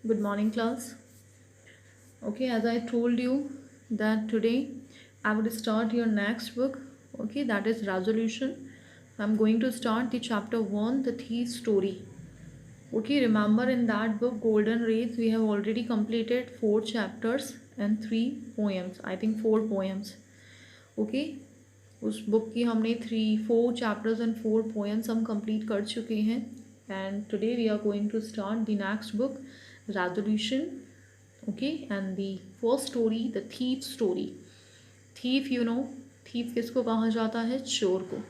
Good morning, class. Okay, as I told you that today I would start your next book. Okay, that is Resolution. I'm going to start the chapter 1, The Thief Story. Okay, remember in that book, Golden Rays, we have already completed 4 chapters and 3 poems. I think 4 poems. Okay उस book की हमने 4 chapters and 4 poems हम complete कर चुके हैं and today we are going to start the next book resolution okay and the first story the thief story thief thief किसको कहा जाता है चोर को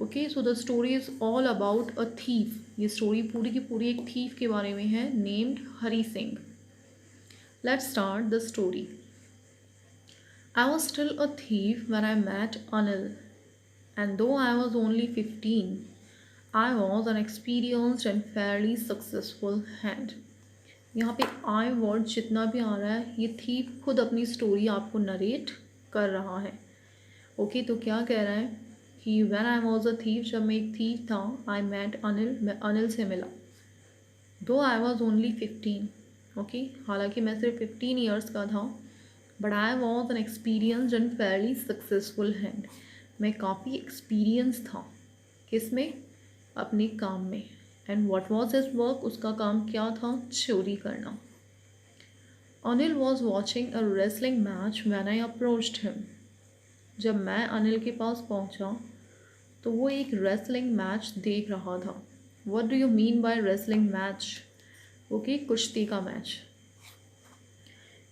okay so the story is all about a thief ये स्टोरी पूरी की पूरी एक थीफ के बारे में है named Hari Singh let's start the story I was still a thief when I met Anil, and though I was only 15, I was an experienced and fairly successful hand. यहाँ पे I वर्ड जितना भी आ रहा है ये थीफ खुद अपनी स्टोरी आपको नरेट कर रहा है ओके तो क्या कह रहा है कि when I was a thief जब मैं एक थीफ था I met अनिल मैं अनिल से मिला though I was only 15 okay हालांकि मैं सिर्फ 15 ईयर्स का था but I was an experienced and Fairlie successful hand मैं काफ़ी एक्सपीरियंस था किस में अपने काम में and what was his work उसका काम क्या था चोरी करना Anil was watching a wrestling match when I approached him जब मैं अनिल के पास पहुंचा तो वो एक रेसलिंग मैच देख रहा था what do you mean by wrestling match okay कुश्ती का मैच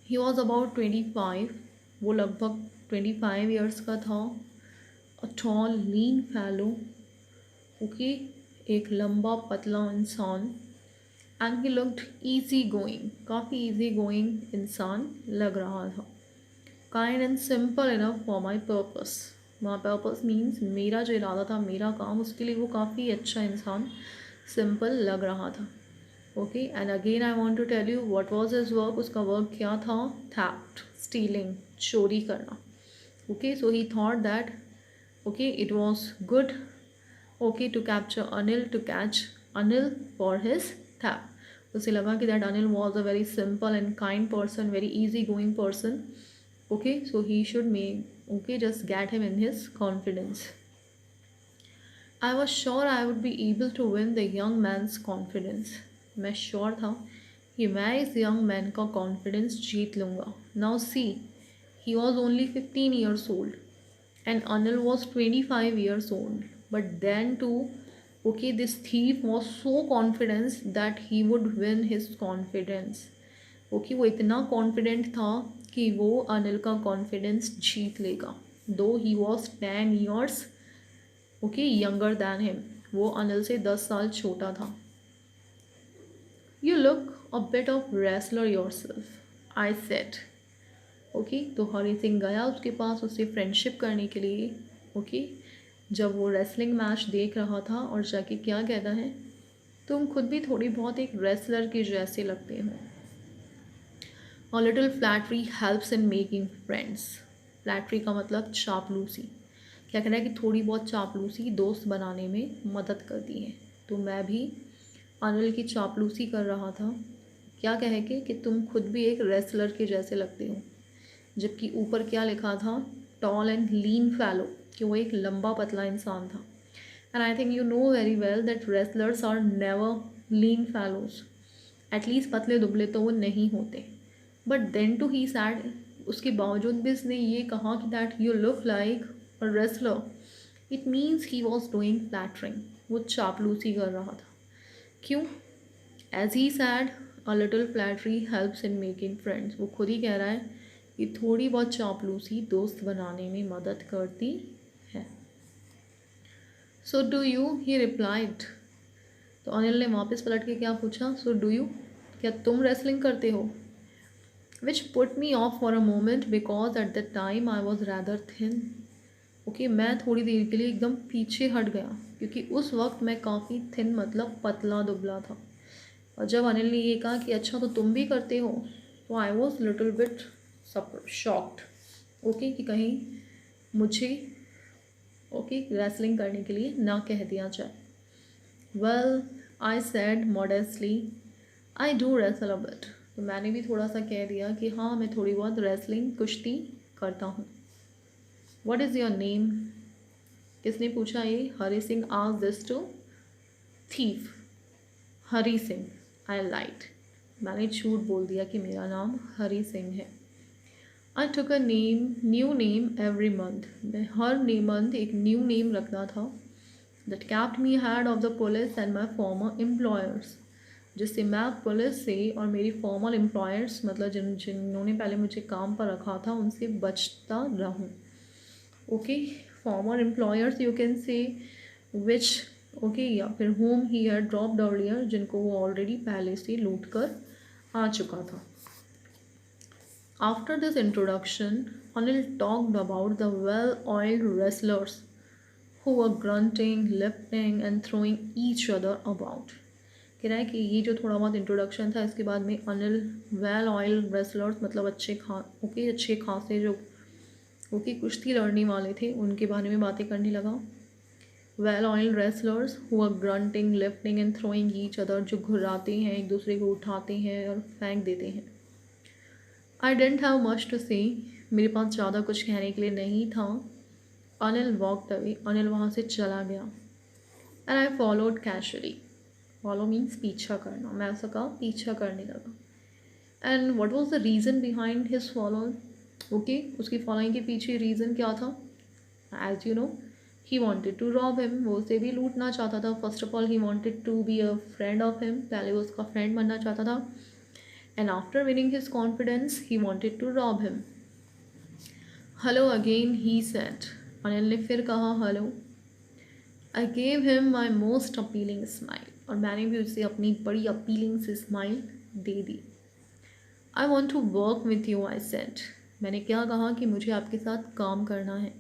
ही वॉज अबाउट 25 वो लगभग 25 ईयर्स का था a tall lean fellow okay एक लंबा पतला इंसान and he looked easy going काफ़ी ईजी गोइंग इंसान लग रहा था kind and simple enough for my purpose my purpose means मेरा जो इरादा था मेरा काम उसके लिए वो काफ़ी अच्छा इंसान सिंपल लग रहा था okay and again I want to tell you what was his work उसका वर्क क्या था थैफ्ट स्टीलिंग चोरी करना okay so he thought that okay it was good okay to capture Anil to catch Anil for his theft उसे लगा कि that Anil was a very simple and kind person very easy going person okay so he should make okay just get him in his confidence I was sure I would be able to win the young man's confidence मैं sure था कि मैं इस young man का confidence जीत लूँगा now see he was only 15 years old and Anil was 25 years old but then to okay this thief was so confidence that he would win his confidence okay वो इतना confident था कि वो अनिल का confidence जीत लेगा though he was 10 years okay younger than him वो अनिल से 10 साल छोटा था You look a bit of wrestler yourself, I said. Okay तो हरी सिंह गया उसके पास उससे फ्रेंडशिप करने के लिए ओके जब वो रेसलिंग मैच देख रहा था और जाके क्या कहता है तुम खुद भी थोड़ी बहुत एक रेसलर के जैसे लगते हो A little flattery helps in making friends. Flattery का मतलब चापलूसी क्या कहना है कि थोड़ी बहुत चापलूसी दोस्त बनाने में मदद करती है तो मैं भी अनिल की चापलूसी कर रहा था क्या कहे कि तुम खुद भी एक रेसलर के जैसे लगते हो जबकि ऊपर क्या लिखा था टॉल एंड लीन फैलो कि वो एक लंबा पतला इंसान था and I think you know very well that wrestlers are never lean fellows at least पतले दुबले तो वो नहीं होते but then to he said उसके बावजूद भी उसने ये कहा कि that you look like a wrestler it means he was doing flattering वो चापलूसी कर रहा था क्यों as he said a little flattery helps in making friends वो खुद ही कह रहा है कि थोड़ी बहुत चापलूसी दोस्त बनाने में मदद करती है so do you he replied तो अनिल ने वापस पलट के क्या पूछा सो डू यू क्या तुम रेसलिंग करते हो which put me of for a moment because at the time I was rather thin okay मैं थोड़ी देर के लिए एकदम पीछे हट गया क्योंकि उस वक्त मैं काफ़ी थिन मतलब पतला दुबला था और जब अनिल ने ये कहा कि अच्छा तो तुम भी करते हो तो I was little bit shocked okay कि कहीं मुझे ओके रेसलिंग करने के लिए ना कह दिया जाए well I said modestly I do wrestle a bit, तो मैंने भी थोड़ा सा कह दिया कि हाँ मैं थोड़ी बहुत रेसलिंग कुश्ती करता हूँ। व्हाट इज़ योर नेम, किसने पूछा ये? Hari Singh asked this to thief. Hari Singh. I lied, मैंने झूठ बोल दिया कि मेरा नाम हरी सिंह है। I took a name, new name every month, मैं हर मंथ एक न्यू नेम रखता था। That kept me ahead of the police and my former employers, जिससे मैं पुलिस से और मेरी फॉर्मल एम्प्लॉयर्स मतलब जिन्होंने पहले मुझे काम पर रखा था उनसे बचता रहूं। Okay, farmer employers you can say which, okay, या फिर home he had dropped earlier, जिनको वो ऑलरेडी पहले से लूट कर आ चुका था। After this introduction Anil talked about the well oiled wrestlers who were grunting, lifting and throwing each other about। कह रहा है कि ये जो थोड़ा बहुत इंट्रोडक्शन था इसके बाद में अनिल वेल ऑयल रेसलर्स मतलब अच्छे खासे जो कुश्ती लड़ने वाले थे उनके बारे में बातें करने लगा। Well oil wrestlers who are grunting, lifting and throwing each other, जो घुराते हैं, एक दूसरे को उठाते हैं और फेंक देते हैं। आई डेंट हैव मच टू से, मेरे पास ज़्यादा कुछ कहने के लिए नहीं था। अनिल वॉकड अवे, अनिल वहाँ से चला गया। And I followed casually, follow means पीछा करना, मैं ऐसा कहा पीछा करने लगा। And what was the reason behind his follow, okay, उसकी फॉलोइंग के पीछे रीज़न क्या था? As you know he wanted to rob him, वो उसे भी लूटना चाहता था। First of all he wanted to be a friend of him, पहले वो उसका फ्रेंड बनना चाहता था। And after winning his confidence he wanted to rob him. Hello again he said, Anil ने फिर कहा hello. I gave him my most appealing smile, और मैंने भी उसे अपनी बड़ी अपीलिंग से स्माइल दे दी। I want to work with you, I said, मैंने क्या कहा कि मुझे आपके साथ काम करना है।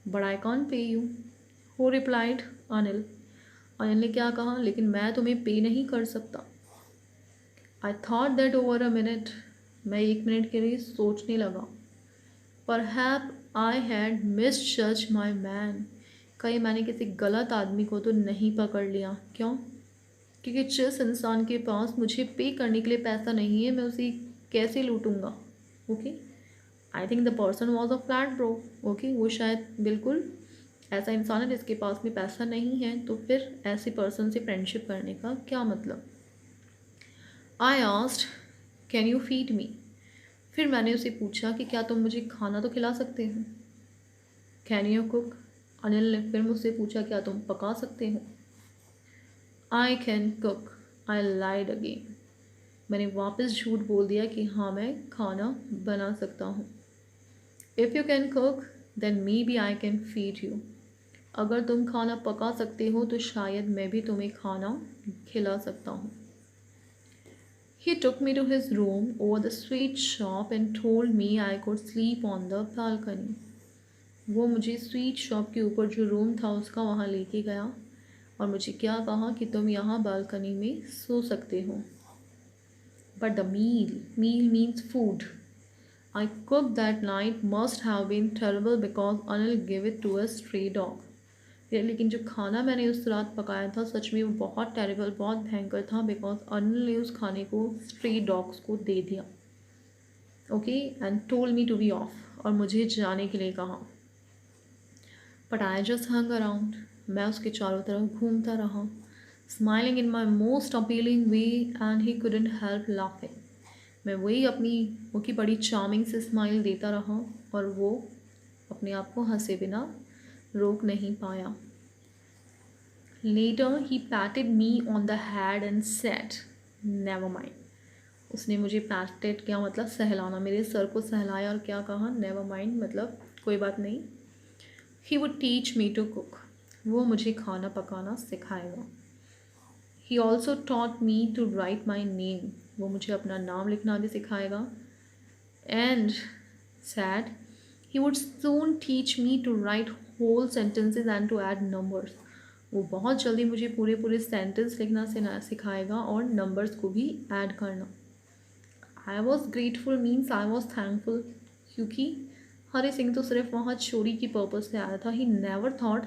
बट आई कॉन्ट पे you, who replied, Anil. Anil ने क्या कहा, लेकिन मैं तुम्हें पे नहीं कर सकता। I thought that over a minute, मैं 1 मिनट के लिए सोचने लगा। Perhaps I had misjudge my man, कहीं मैंने किसी गलत आदमी को तो नहीं पकड़ लिया। क्यों? क्योंकि जिस इंसान के पास मुझे पे करने के लिए पैसा नहीं है मैं उसे कैसे लूटूंगा? Okay, I think the person was a flat bro. Okay, वो शायद बिल्कुल ऐसा इंसान है जिसके पास में पैसा नहीं है, तो फिर ऐसे पर्सन से फ्रेंडशिप करने का क्या मतलब? I asked can you feed me, फिर मैंने उसे पूछा कि क्या तुम मुझे खाना तो खिला सकते हो? कैन यू कुक, अनिल ने फिर मुझसे पूछा क्या तुम पका सकते हो? I can cook, I lied again, मैंने वापस झूठ बोल दिया कि हाँ मैं खाना बना सकता हूँ। If you can cook then maybe I can feed you, अगर तुम खाना पका सकते हो तो शायद मैं भी तुम्हें खाना खिला सकता हूँ। He took me to his room over the sweet shop and told me I could sleep on the balcony। वो मुझे स्वीट शॉप के ऊपर जो रूम था उसका वहाँ लेके गया और मुझे क्या कहा कि तुम यहाँ बालकनी में सो सकते हो। But the meal means food I cooked that night must have been terrible because Anil gave it to a stray dog। लेकिन जो खाना मैंने उस रात पकाया था सच में वो बहुत टेरिबल, बहुत भयंकर था, बिकॉज अनिल ने उस खाने को स्ट्री डॉग्स को दे दिया। Okay, and told me to be off, और मुझे जाने के लिए कहा। But I just hung around, मैं उसके चारों तरफ घूमता रहा, smiling in my most appealing way and he couldn't help laughing. मैं वही अपनी वो की बड़ी चार्मिंग से स्माइल देता रहा और वो अपने आप को हंसे बिना रोक नहीं पाया। Later he patted me on the head and said, never mind। उसने मुझे पैटेड क्या मतलब सहलाना, मेरे सर को सहलाया और क्या कहा, never mind मतलब कोई बात नहीं। He would teach me to cook, वो मुझे खाना पकाना सिखाएगा। He also taught me to write my name, वो मुझे अपना नाम लिखना भी सिखाएगा। And said he would soon teach me to write whole sentences and to add numbers, वो बहुत जल्दी मुझे पूरे सेंटेंस लिखना सिखाएगा और नंबर्स को भी ऐड करना। I was grateful means I was thankful, क्योंकि हरी सिंह तो सिर्फ वहाँ चोरी की पर्पज़ से आया था। He never thought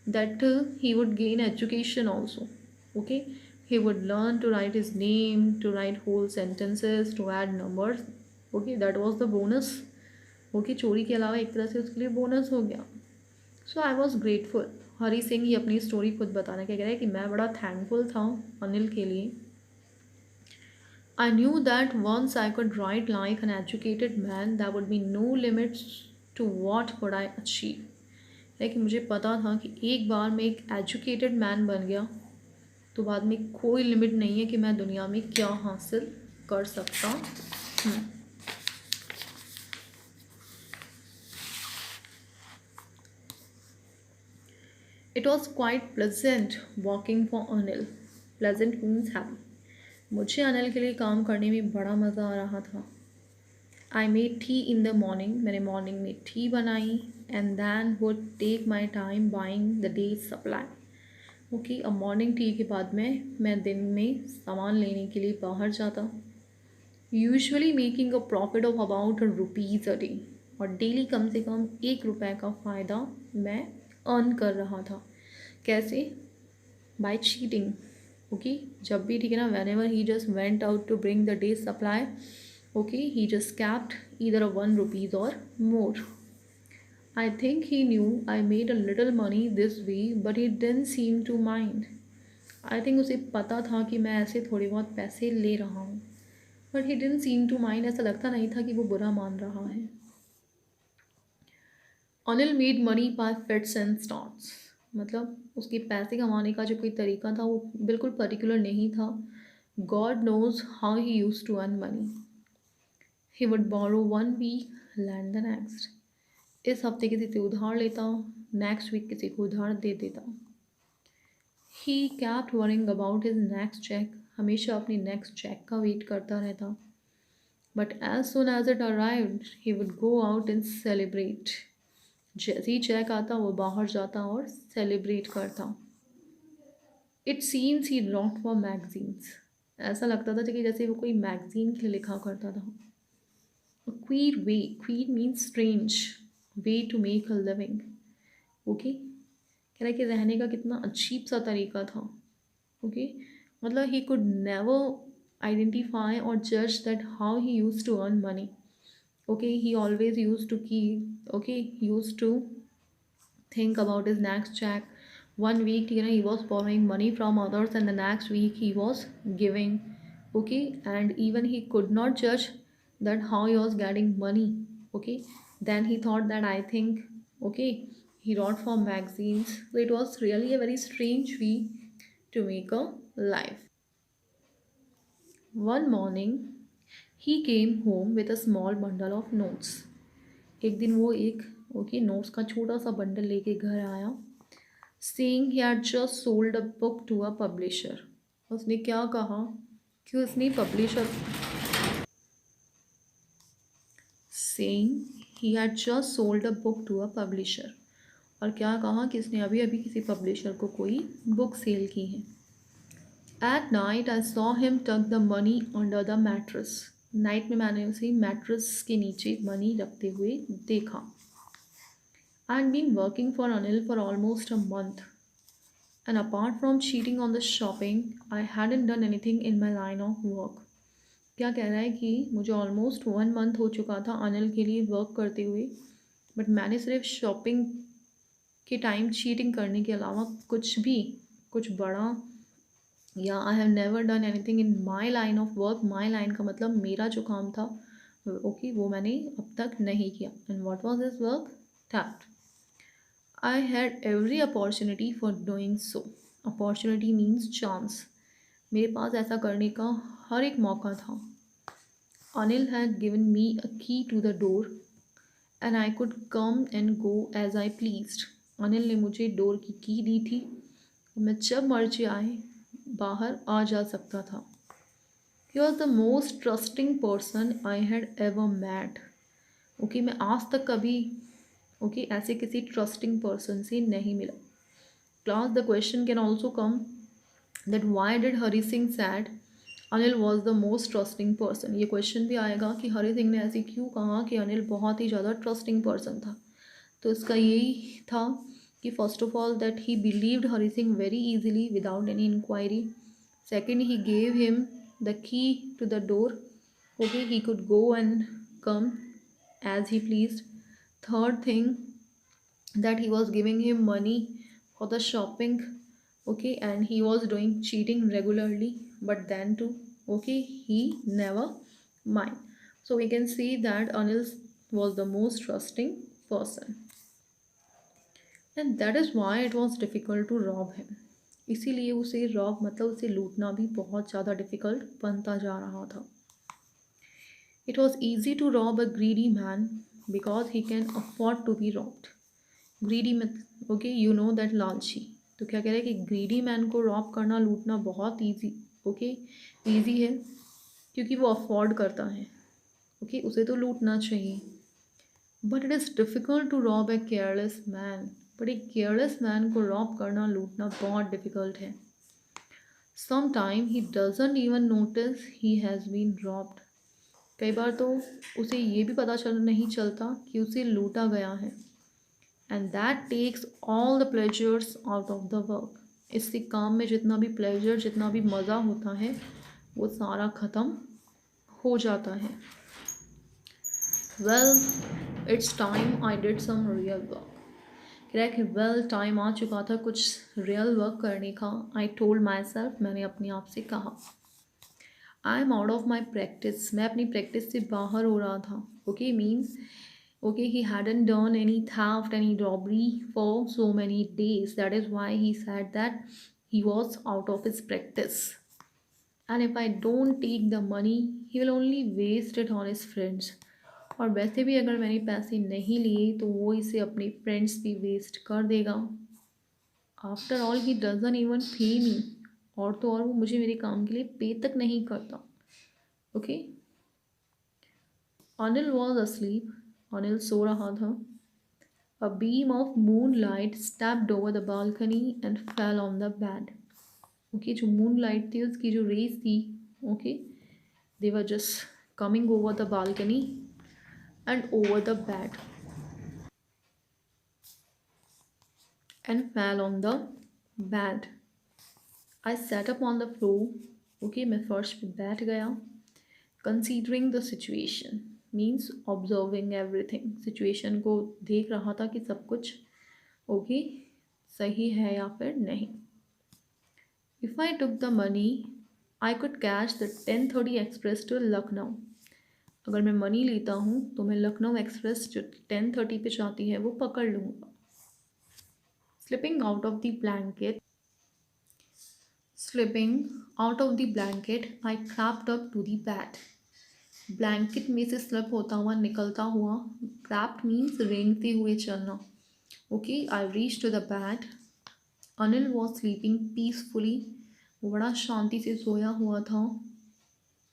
that he would gain education also. Okay, He would learn to write his name, to write whole sentences, to add numbers. Okay, that was the bonus. Okay, चोरी के अलावा एक तरह से उसके लिए बोनस हो गया. सो I was grateful. Hari Singh ही अपनी स्टोरी खुद बताना क्या कह रहा है कि मैं बड़ा थैंकफुल था अनिल के लिए. I knew that once I could write like an educated man, there would be no limits to what could I achieve. लेकिन मुझे पता था कि एक बार मैं एक एजुकेटेड मैन बन गया तो बाद में कोई लिमिट नहीं है कि मैं दुनिया में क्या हासिल कर सकता हूँ. It was quite pleasant working for Anil. Pleasant means happy. मुझे अनिल के लिए काम करने में बड़ा मज़ा आ रहा था. I made tea in the morning. मैंने मॉर्निंग में टी बनाई and then would take my time buying the day's supply. Okay, अब मॉर्निंग टी के बाद में मैं दिन में सामान लेने के लिए बाहर जाता. Usually making a profit of about rupees a day. और डेली कम से कम 1 रुपये का फ़ायदा मैं अर्न कर रहा था. कैसे? Bye cheating. ओके, जब भी, ठीक है ना, whenever he just went out to bring the day supply, okay, he just kept either a 1 rupees और more. I think he knew I made a little money this way, but he didn't seem to mind. I think उसे पता था कि मैं ऐसे थोड़े बहुत पैसे ले रहा हूँ, but he didn't seem to mind. ऐसा लगता नहीं था कि वो बुरा मान रहा है. Anil made money by fits and starts. मतलब उसके पैसे कमाने का जो कोई तरीका था वो बिल्कुल पर्टिकुलर नहीं था. God knows how he use to earn money. He would borrow 1 week, lend the next. इस हफ्ते किसी से उधार लेता, नेक्स्ट वीक किसी को उधार दे देता. He kept worrying about his next cheque. हमेशा अपनी नेक्स्ट चेक का वेट करता रहता. But as soon as it arrived he would go out and celebrate. जैसे ही चेक आता वो बाहर जाता और सेलिब्रेट करता. It seems he wrote for magazines. ऐसा लगता था कि जैसे वो कोई मैगजीन के लिए लिखा करता था. Queer way. Queer means strange way to make a living. Okay, कह रहा है कि रहने का कितना अजीब सा तरीका था. ओके, मतलब ही कुड नेवर आइडेंटिफाई और जज that how he use to earn money. Okay, he always use to keep, okay, use to think about his next check. 1 week, you know, he was borrowing money from others, and the next week he was giving. Okay, and even he could not judge that how he was getting money. Okay, then he thought that I think, okay, he wrote for magazines. So it was really a very strange way to make a life. One morning he came home with a small bundle of notes. एक दिन वो एक, okay, notes का छोटा सा bundle लेके घर आया. Saying he had just sold a book to a publisher. उसने क्या कहा कि उसने publisher, saying he had just sold a book to a publisher. और क्या कहा कि उसने अभी अभी किसी पब्लिशर को कोई बुक सेल की है. At night I saw him tuck the money under the mattress. Night में मैंने उसे मैट्रेस के नीचे मनी रखते हुए देखा. I had been working for Anil for almost a month, and apart from cheating on the shopping, I hadn't done anything in my line of work. क्या कह रहा है कि मुझे ऑलमोस्ट 1 month हो चुका था अनिल के लिए वर्क करते हुए, बट मैंने सिर्फ शॉपिंग के टाइम चीटिंग करने के अलावा कुछ भी, कुछ बड़ा, या I have never done anything in my line of work. My line का मतलब मेरा जो काम था, ओके, वो मैंने अब तक नहीं किया. And what was this work? That I had every opportunity for doing so. Opportunity means chance. मेरे पास ऐसा करने का हर एक मौका था. Anil had given me a key to the door and I could come and go as I pleased. Anil ने मुझे door की दी थी और मैं जब मर्जी आए बाहर आ जा सकता था. He was the most trusting person I had ever met. Okay, मैं आज तक कभी, ओके, ऐसे किसी ट्रस्टिंग पर्सन से नहीं मिला. Class, the question can also come that why did Hari Singh sad Anil was the most trusting person. ये क्वेश्चन भी आएगा कि हरी सिंह ने ऐसे क्यों कहा कि अनिल बहुत ही ज़्यादा ट्रस्टिंग पर्सन था. तो इसका यही था कि first of all that he believed Hari Singh very easily without any inquiry. Second, he gave him the key to the door. Okay, he could go and come as he pleased. Third thing, that he was giving him money for the shopping. Okay, and he was doing cheating regularly, but then too, okay, he never mind. So we can see that Anil was the most trusting person, and that is why it was difficult to rob him. इसीलिए उसे Rob मतलब उसे लूटना भी बहुत ज़्यादा difficult बनता जा रहा था. It was easy to rob a greedy man because he can afford to be robbed. Greedy मत ओके यू नो दैट लालची. तो क्या कह रहा है कि ग्रीडी मैन को रॉब करना लूटना बहुत ईजी. ओके ईजी है क्योंकि वो अफोर्ड करता है. ओके उसे तो लूटना चाहिए. But it is difficult to rob a careless man. But एक केयरलेस मैन को रॉब करना लूटना बहुत डिफ़िकल्ट है. Some time he doesn't even notice he has been robbed. कई बार तो उसे ये भी पता चल नहीं चलता कि उसे लूटा गया है. And that takes all the pleasures out of the work. इससे काम में जितना भी प्लेजर जितना भी मज़ा होता है वो सारा ख़त्म हो जाता है. Well it's time I did some real work. कह रहा है कि वेल टाइम आ चुका था कुछ रियल वर्क करने का. आई टोल्ड माई सेल्फ, मैंने अपने आप से कहा. I am out of my practice. मैं अपनी प्रैक्टिस से बाहर हो रहा था. Okay means okay, he hadn't done any theft, any robbery for so many days. That is why he said that he was out of his practice. And if I don't take the money, he will only waste it on his friends. और वैसे भी अगर मैंने पैसे नहीं लिए तो वो इसे अपने फ्रेंड्स पे वेस्ट कर देगा. After all he doesn't even पे मी. और तो और वो मुझे मेरे काम के लिए पे तक नहीं करता. Okay Anil was asleep. Anil सो रहा था. A beam of moonlight stepped over the balcony and fell on the bed. Okay, जो moonlight थी उसकी जो rays थी, okay, they were just coming over the balcony and over the bed and fell on the bed. I sat up on the floor. Okay, मैं फर्श पे बैठ गया. Considering the situation means observing everything. Situation को देख रहा था कि सब कुछ ओके सही है या फिर नहीं. If I took the money I could catch the 10:30 express to Lucknow. अगर मैं मनी लेता हूँ तो मैं लखनऊ एक्सप्रेस जो 10:30 पे जाती है वो पकड़ लूँगा. Slipping out of the blanket I crept up to the bed. Blanket में से स्लिप होता हुआ निकलता हुआ. क्रैप्ड मीन्स रेंगते हुए चलना. Okay I reach to the bed. Anil was sleeping peacefully. वो बड़ा शांति से सोया हुआ था.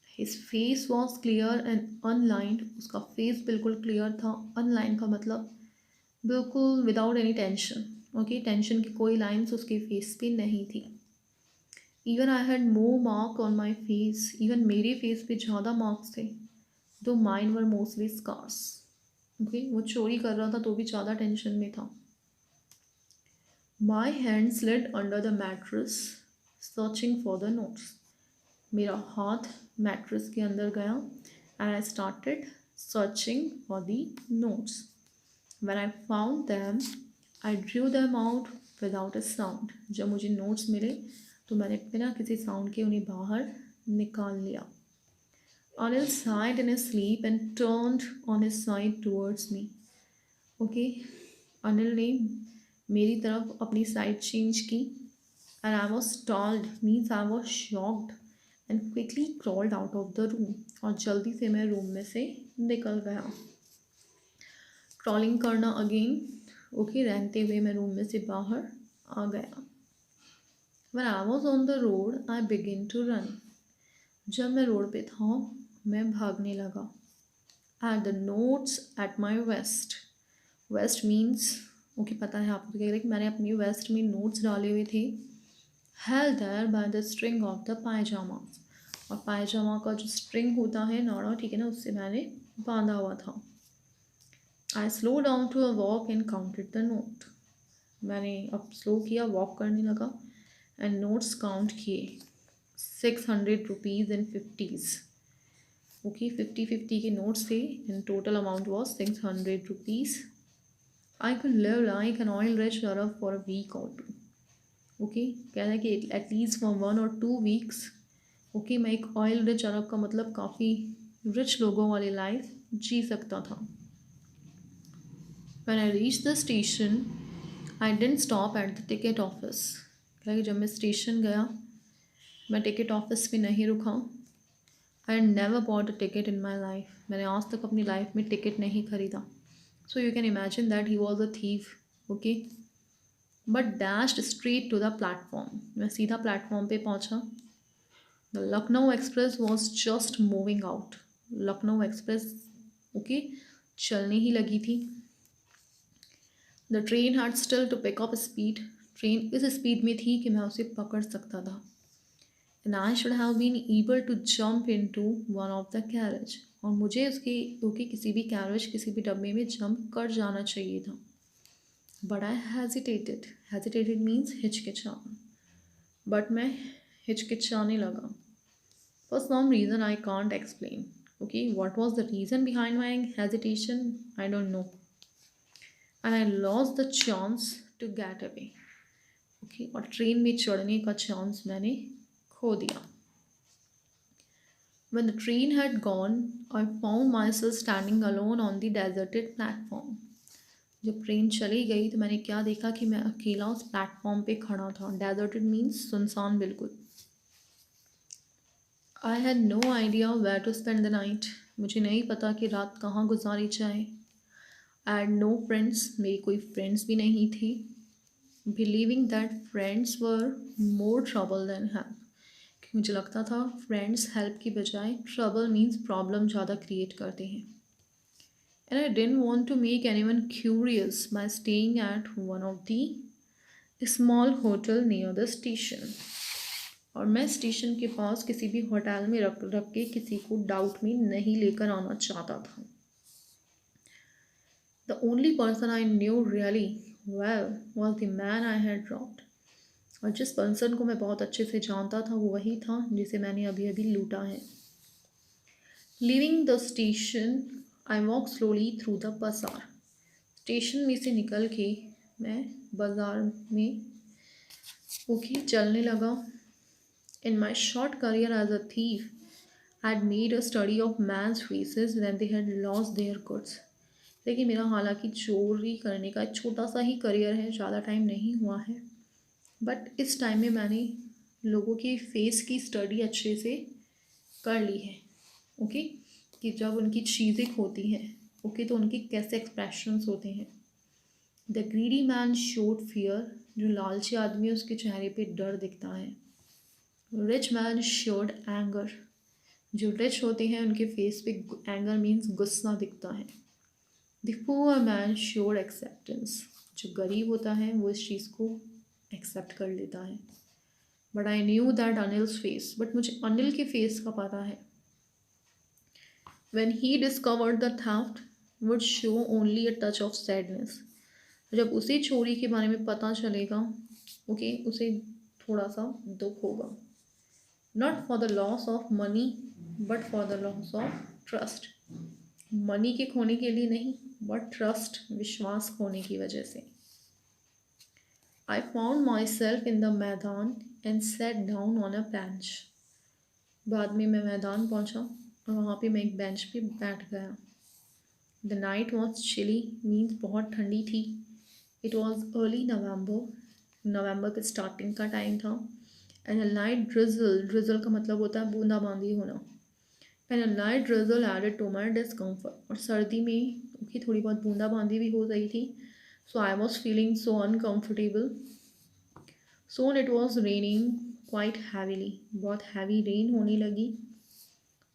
His face was clear and unlined. उसका फेस बिल्कुल क्लियर था. अनलाइन का मतलब बिल्कुल without any tension. Okay tension की कोई लाइन्स उसके फेस पे नहीं थी. Even I had more mark on my face. Even मेरे फेस पे ज़्यादा मार्क्स थे. Though mine were mostly scars. Okay वो चोरी कर रहा था तो भी ज़्यादा टेंशन में था. My hand slid under the mattress searching for the notes. मेरा हाथ मैट्रेस के अंदर गया and I started searching for the notes. When I found them I drew them out without a sound. जब मुझे नोट्स मिले तो मैंने बिना किसी साउंड के उन्हें बाहर निकाल लिया. Anil sighed in his sleep and turned on his side towards me. Okay, Anil ने मेरी तरफ अपनी साइड चेंज की. And I was startled, means I was shocked and quickly crawled out of the room. और जल्दी से मैं room में से निकल गया. क्रॉलिंग करना अगेन. ओके रेंगते हुए मैं रूम में से बाहर आ गया. When I was on the road, I began to run. जब मैं रोड पे था मैं भागने लगा. At the notes at my vest. Vest means okay पता है आपको. तो कह रहे कि मैंने अपनी वेस्ट में नोट्स डाले हुए थे. Held there by the string of the pajamas. और पायजामा का जो स्ट्रिंग होता है नाड़ा ठीक है ना उससे मैंने बांधा हुआ था. I slowed down to a walk and counted the note. मैंने अब स्लो किया वॉक करने लगा एंड नोट्स काउंट किए. 600 रुपीज़ इन फिफ्टीज़। ओके, 50-50 के नोट्स थे and total amount was 600 rupees. I can live like an oil rich Arab for a week और two. Okay, कह रहे हैं कि at least for 1 or 2 weeks. Okay, मैं एक ऑयल रिच अरब का मतलब काफ़ी रिच लोगों वाली लाइफ जी सकता था। When I reached the station, I didn't stop at the ticket office. कह कि जब मैं स्टेशन गया मैं टिकट ऑफिस में नहीं रुका। I never bought a ticket in my life. मैंने आज तक अपनी लाइफ में टिकट नहीं खरीदा। So you can imagine that he was a thief. Okay, but dashed straight to the platform. मैं सीधा प्लेटफॉर्म पे पहुंचा। The Lucknow express was just moving out. Lucknow express okay चलने ही लगी थी। The train had still to pick up speed. Train इस speed में थी कि मैं उसे पकड़ सकता था। And I should have been able to jump into one of the carriage. और मुझे उसके ओके किसी भी कैरेज किसी भी डब्बे में जंप कर जाना चाहिए था। But I hesitated. Hesitated means हिचकिचाना। बट मैं हिचकिचाने लगा। For some reason I can't explain. Okay, what was the reason behind my hesitation I don't know. And I lost the chance to get away. Okay, और train में चढ़ने का chance मैंने खो दिया। When the train had gone, I found myself standing alone on the deserted platform. जब train चली गई तो मैंने क्या देखा कि मैं अकेला उस प्लेटफॉर्म पे खड़ा था। डेजर्टेड मीन्स सुनसान बिल्कुल। I had no idea where to spend the night. मुझे नहीं पता कि रात कहाँ गुजारी जाए। I had no friends. मेरी कोई फ्रेंड्स भी नहीं थी। Believing that friends were more trouble than help. मुझे लगता था फ्रेंड्स हेल्प की बजाय ट्रबल मीन्स प्रॉब्लम ज़्यादा क्रिएट करते हैं। And I didn't want to make anyone curious by staying at one of the small hotel near the station. और मैं स्टेशन के पास किसी भी होटल में रख के किसी को डाउट में नहीं लेकर आना चाहता था। The only person I knew really well was the man I had dropped. और जिस पर्सन को मैं बहुत अच्छे से जानता था वो वही था जिसे मैंने अभी अभी लूटा है। Leaving the station I walk slowly through the बाज़ार। स्टेशन में से निकल के मैं बाज़ार में ओके चलने लगा। In my short career as a thief I had made a study of men's faces when they had lost their goods. लेकिन मेरा हालांकि चोरी करने का एक छोटा सा ही करियर है, ज़्यादा टाइम नहीं हुआ है, बट इस टाइम में मैंने लोगों के फेस की स्टडी अच्छे से कर ली है। ओके, कि जब उनकी चीज़ें खोती हैं ओके तो उनके कैसे एक्सप्रेशंस होते हैं। The greedy man showed fear. जो लालची आदमी है उसके चेहरे पे डर दिखता है। Rich man showed anger. जो रिच होते हैं उनके फेस पे एंगर मीन्स गुस्सा दिखता है। The poor man showed acceptance. जो गरीब होता है वो इस चीज़ को एक्सेप्ट कर लेता है। But I knew that Anil's face. But मुझे अनिल के फेस का पता है। When he discovered the theft would show only a touch of sadness। जब उसे चोरी के बारे में पता चलेगा ओके उसे थोड़ा सा दुख होगा। Not for the loss of money but for the loss of trust. Money के खोने के लिए नहीं बट ट्रस्ट विश्वास खोने की वजह से। I found myself in the maidan and sat down on a bench. बाद में मैं मैदान पहुंचा और वहाँ पे मैं एक बेंच पे बैठ गया। The night was chilly means बहुत ठंडी थी। इट वॉज अर्ली नवंबर के स्टार्टिंग का टाइम था। And a light drizzle. Drizzle का मतलब होता है बूंदाबांदी होना। And a light drizzle added to my discomfort. और सर्दी में ओके थोड़ी बहुत बूंदाबांदी भी हो रही थी। So I was feeling so uncomfortable. Soon it was raining quite heavily. बहुत हैवी रेन होने लगी।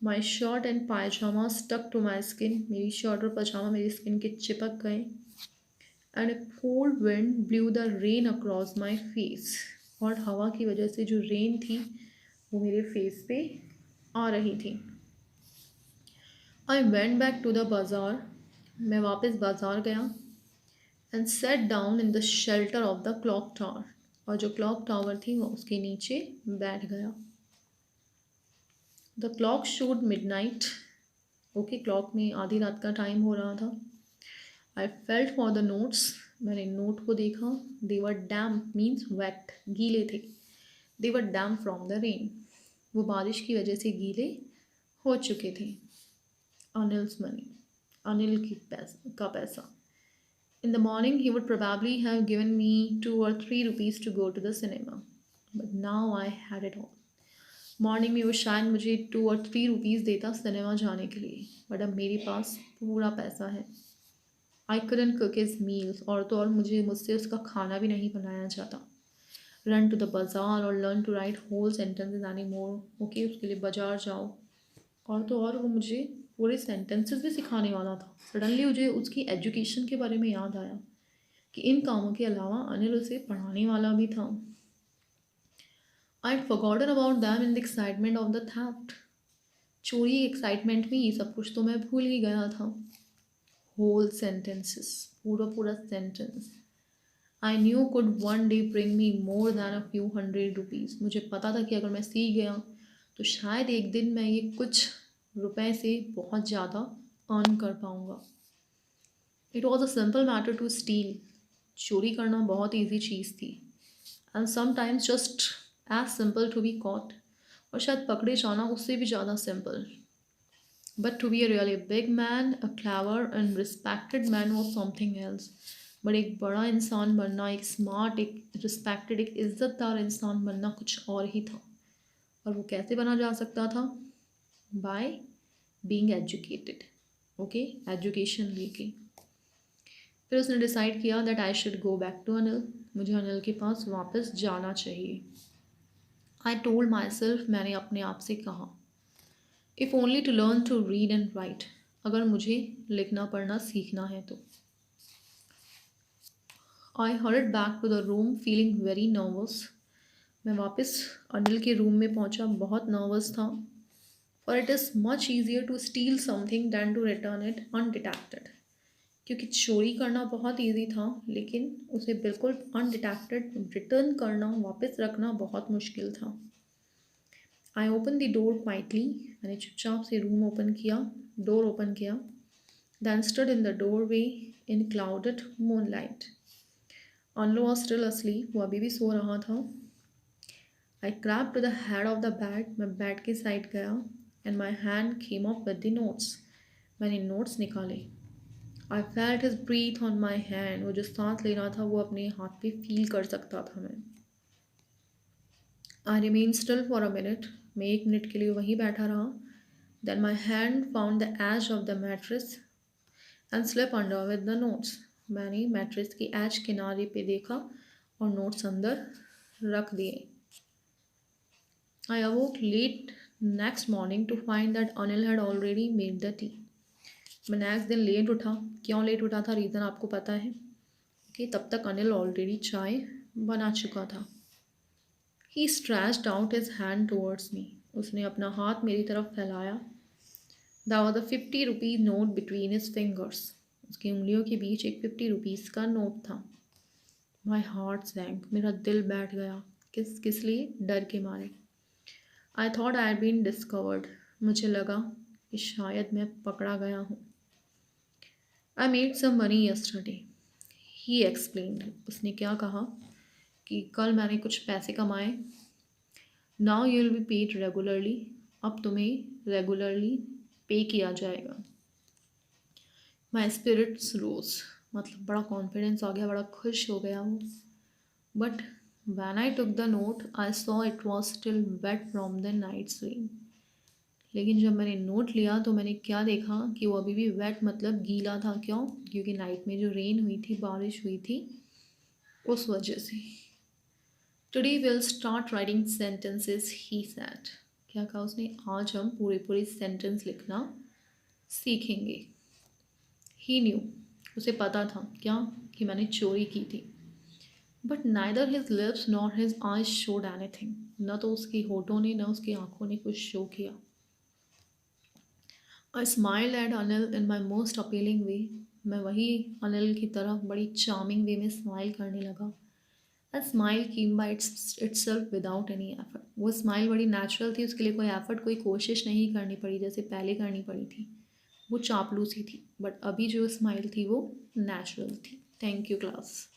My shirt and pyjama stuck to my skin. मेरी शर्ट और पजामा मेरी स्किन के चिपक गए। And a cold wind blew the rain across my face. और हवा की वजह से जो रेन थी वो मेरे फेस पे आ रही थी। I went back to the bazaar. मैं वापस बाज़ार गया and sat down in the shelter of the clock tower. और जो क्लॉक टावर थी वो उसके नीचे बैठ गया। The clock showed midnight. Okay, clock में आधी रात का टाइम हो रहा था। I felt for the notes. मैंने नोट को देखा। दे वर डैम्प मीन्स वेट, गीले थे। दे वर डैम्प फ्रॉम द रेन, वो बारिश की वजह से गीले हो चुके थे। अनिल्स मनी, अनिल की पैसा। In the morning, he would probably have given me 2 or 3 rupees to go to the cinema. But now I had it all. Morning में वो शायद मुझे 2 और 3 रुपीज़ देता सिनेमा जाने के लिए, बट अब मेरे पास पूरा पैसा है। आई couldn't cook his meals, और तो और मुझसे उसका खाना भी नहीं बनाया जाता। रन टू द बाज़ार और learn to write whole sentences any more. Okay, उसके लिए बाज़ार जाओ, और तो और वो मुझे पूरे सेंटेंसेस भी सिखाने वाला था। सडनली मुझे उसकी एजुकेशन के बारे में याद आया कि इन कामों के अलावा अनिल उसे पढ़ाने वाला भी था। आई forgotten about them in the excitement of the theft. चोरी एक्साइटमेंट में ये सब कुछ तो मैं भूल ही गया था। होल सेंटेंसेस, पूरा पूरा sentence. I knew could one day bring me more than a few 100 rupees. मुझे पता था कि अगर मैं सीख गया तो शायद एक दिन मैं ये कुछ रुपए से बहुत ज़्यादा अर्न कर पाऊँगा। It was a simple matter to steal. चोरी करना बहुत ईजी चीज़ थी, and sometimes just as simple to be caught, और शायद पकड़े जाना उससे भी ज़्यादा simple. But to be a really big man, a clever and respected man was something else. बट एक बड़ा इंसान बनना, एक स्मार्ट, एक रिस्पेक्टेड, एक इज़्ज़तदार इंसान बनना कुछ और ही था। और वो कैसे बना जा सकता था? By being educated. Okay, education लेके। फिर उसने डिसाइड किया that I should go back to Anil. मुझे अनिल के पास वापस जाना चाहिए। आई टोल्ड माई सेल्फ, मैंने अपने आप से कहा, if only to learn to read and write, अगर मुझे लिखना पढ़ना सीखना है तो। I hurried back to the room feeling very nervous. मैं वापस अनिल के रूम में पहुंचा, बहुत नर्वस था। For it is much easier to steal something than to return it undetected. क्योंकि चोरी करना बहुत इजी था, लेकिन उसे बिल्कुल अनडिटेक्टेड रिटर्न करना, वापस रखना बहुत मुश्किल था। I open the door quietly. मैंने चुपचाप से रूम ओपन किया, डोर ओपन किया। Then stood in the doorway in clouded moonlight. Anil was still asleep, वो अभी भी सो रहा था। I crept to the head of the bed, मैं बेड के साइड गया, and my hand came up with the notes. मैंने नोट्स निकाले। I felt his breath on my hand, वो जो सांस ले रहा था वो अपने हाथ पे फील कर सकता था मैं। I remain still for a minute, मैं 1 मिनट के लिए वहीं बैठा रहा। Then my hand found the edge of the mattress and slip under with the notes. मैंने मैट्रेस की एज किनारे पे देखा और नोट्स अंदर रख दिए। I awoke late next morning to find that Anil had already made the tea. मैं नेक्स्ट दिन लेट उठा। क्यों लेट उठा था, रीज़न आपको पता है कि तब तक अनिल ऑलरेडी चाय बना चुका था। He stretched out his hand towards me, उसने अपना हाथ मेरी तरफ फैलाया। That was a 50 rupees note between his fingers, उसकी उंगलियों के बीच एक 50 रुपीज़ का नोट था। माई हार्ट सैंक, मेरा दिल बैठ गया। किस किस लिए? डर के मारे। I thought I had been discovered, मुझे लगा कि शायद मैं पकड़ा गया हूँ। I made some money yesterday, he explained. उसने क्या कहा कि कल मैंने कुछ पैसे कमाए। Now you will be paid regularly, अब तुम्हें रेगुलरली पे किया जाएगा। माई स्पिरिट्स रोज, मतलब बड़ा कॉन्फिडेंस आ गया, बड़ा खुश हो गया वो। But when I took the note I saw it was still wet from the night's rain. लेकिन जब मैंने नोट लिया तो मैंने क्या देखा कि वो अभी भी वेट, मतलब गीला था। क्यों? क्योंकि नाइट में जो रेन हुई थी, बारिश हुई थी, उस वजह से। Today will start writing sentences, he sad. क्या कहा उसने? आज हम पूरे पूरे सेंटेंस लिखना सीखेंगे। ही न्यू, उसे पता था क्या? कि मैंने चोरी की थी। But neither his lips nor his eyes showed anything, न तो उसके होठों ने न उसकी आंखों ने कुछ शो किया। I smiled at Anil in my most appealing way, मैं वही अनिल की तरफ बड़ी चार्मिंग वे में स्माइल करने लगा। A smile came by itself without any effort. वो स्माइल बड़ी नेचुरल थी, उसके लिए कोई एफर्ट, कोई कोशिश नहीं करनी पड़ी जैसे पहले करनी पड़ी थी। वो चापलूसी थी, बट अभी जो स्माइल थी वो नेचुरल थी। Thank you class.